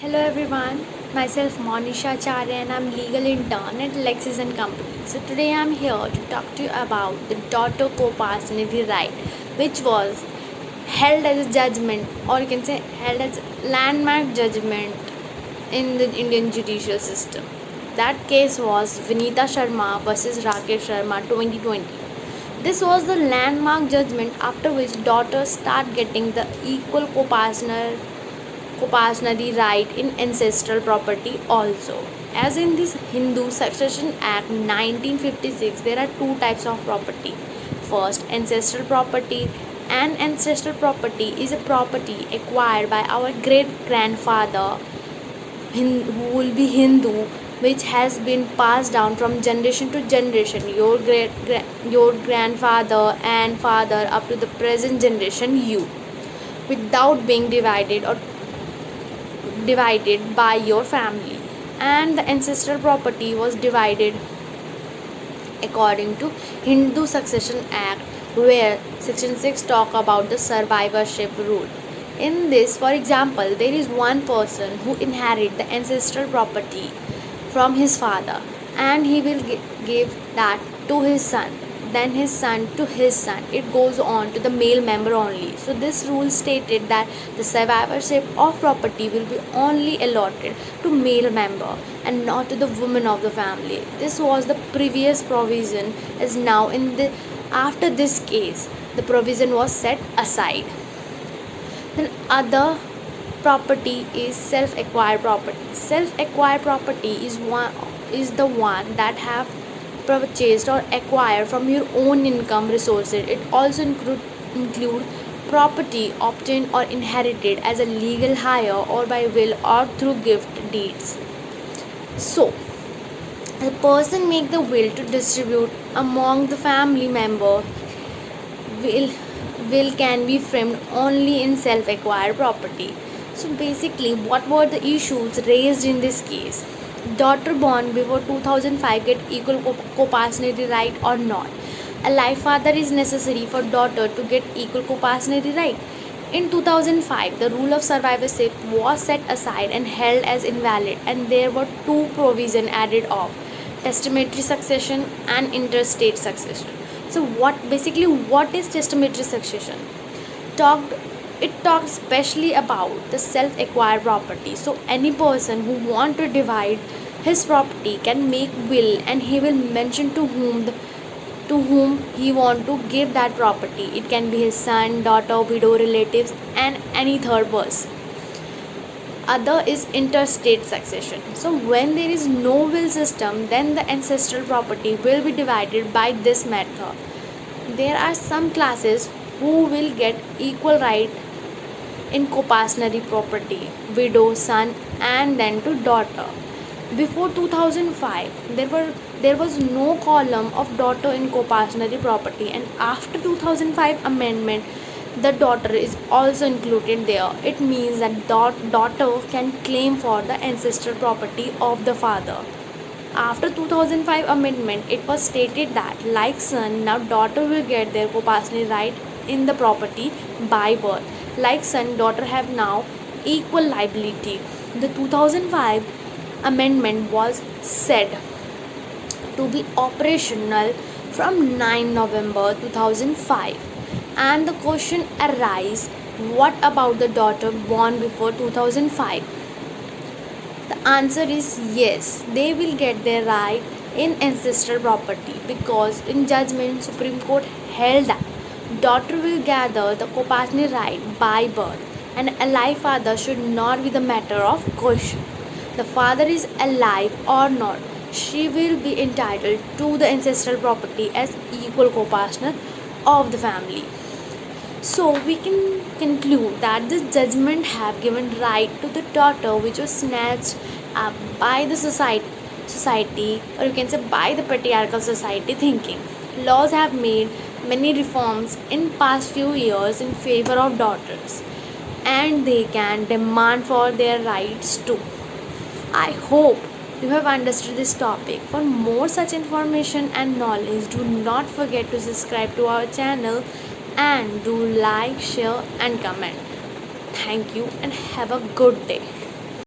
Hello everyone, myself Monisha Acharya and I'm legal intern at Lexis and Company. So today I'm here to talk to you about the daughter co-parental right, which was held as a judgment, or you can say held as landmark judgment in the Indian judicial system. That case was Vinita Sharma versus Rakesh Sharma 2020. This was the landmark judgment after which daughters start getting the equal co-partnership right in ancestral property also. As in this Hindu Succession Act 1956, there are two types of property. First, ancestral property. And ancestral property is a property acquired by our great grandfather who will be Hindu, which has been passed down from generation to generation. Your grandfather and father up to the present generation, you, without being divided by your family. And the ancestral property was divided according to Hindu Succession Act, where section 6 talk about the survivorship rule. In this, for example, there is one person who inherit the ancestral property from his father, and he will give that to his son, then his son to his son. It goes on to the male member only. So this rule stated that the survivorship of property will be only allotted to male member and not to the woman of the family. This was the previous provision, as now in the after this case the provision was set aside. Then other property is self-acquired property. Self-acquired property is the one that have purchased or acquired from your own income resources. It also include property obtained or inherited as a legal hire or by will or through gift deeds. So the person make the will to distribute among the family member. Will can be framed only in self-acquired property. So basically, what were the issues raised in this case? Daughter born before 2005 get equal co-parental right or not? A life father is necessary for daughter to get equal co-parental right. In 2005, the rule of survivorship was set aside and held as invalid, and there were two provisions added of testamentary succession and interstate succession. So what is testamentary succession? It talked especially about the self-acquired property. So any person who want to divide his property can make will, and he will mention to whom he want to give that property. It can be his son, daughter, widow, relatives, and any third person. Other is interstate succession. So when there is no will system, then the ancestral property will be divided by this method. There are some classes who will get equal right in co-parental property: widow, son, and then to daughter. Before 2005, there was no column of daughter in co-parental property, and after 2005 amendment, the daughter is also included there. It means that daughter can claim for the ancestral property of the father. After 2005 amendment, it was stated that like son, now daughter will get their co-parental right in the property by birth. Like son, daughter have now equal liability. The 2005 amendment was said to be operational from 9 November 2005, and the question arises, what about the daughter born before 2005? The answer is yes, they will get their right in ancestral property, because in judgment Supreme Court held that daughter will gather the co-parental right by birth, and a live father should not be the matter of question. The father is alive or not, she will be entitled to the ancestral property as equal co-partner of the family. So we can conclude that this judgment have given right to the daughter which was snatched up by the society, or you can say by the patriarchal society thinking. Laws have made many reforms in past few years in favor of daughters, and they can demand for their rights too. I hope you have understood this topic. For more such information and knowledge, do not forget to subscribe to our channel and do like, share, and comment. Thank you and have a good day.